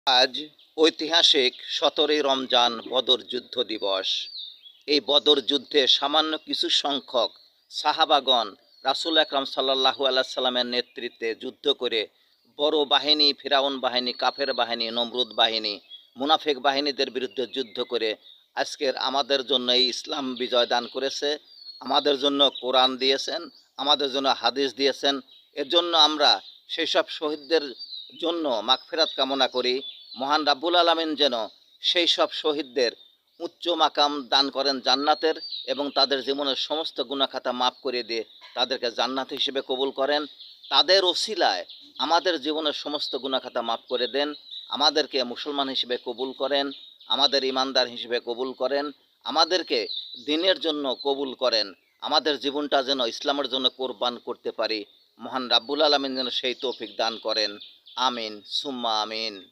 আজ ঐতিহাসিক ১৭ই রমজান বদর যুদ্ধ দিবস। এই বদর যুদ্ধে সামান্য কিছু সংখ্যক সাহাবাগণ রাসূল আকরাম সাল্লাল্লাহু আলাইহি সাল্লামের নেতৃত্বে যুদ্ধ করে বড় বাহিনী, ফিরাউন বাহিনী, কাফের বাহিনী, নমরুদ বাহিনী, মুনাফিক বাহিনীদের বিরুদ্ধে যুদ্ধ করে আজকের আমাদের জন্য এই ইসলাম বিজয় দান করেছে। আমাদের জন্য কোরআন দিয়েছেন, আমাদের জন্য হাদিস দিয়েছেন। এর জন্য আমরা সেই সব শহীদদের জন্য মাগফিরাত কামনা করি। মহান রাব্বুল আলামিন যেন সেই সব শহীদদের উচ্চ মাকাম দান করেন জান্নাতের, এবং তাদের জীবনের সমস্ত গুনাহ-খাতা মাফ করে দিয়ে তাদেরকে জান্নাত হিসেবে কবুল করেন। তাদের ওসিলায় আমাদের জীবনের সমস্ত গুনাহ-খাতা মাফ করে দেন, আমাদেরকে মুসলমান হিসেবে কবুল করেন, আমাদের ঈমানদার হিসেবে কবুল করেন, আমাদেরকে দ্বীনের জন্য কবুল করেন, আমাদের জীবনটা যেন ইসলামের জন্য কোরবান করতে পারি। মহান রাব্বুল আলামিন যেন সেই তৌফিক দান করেন। আমিন সুম্মা আমিন।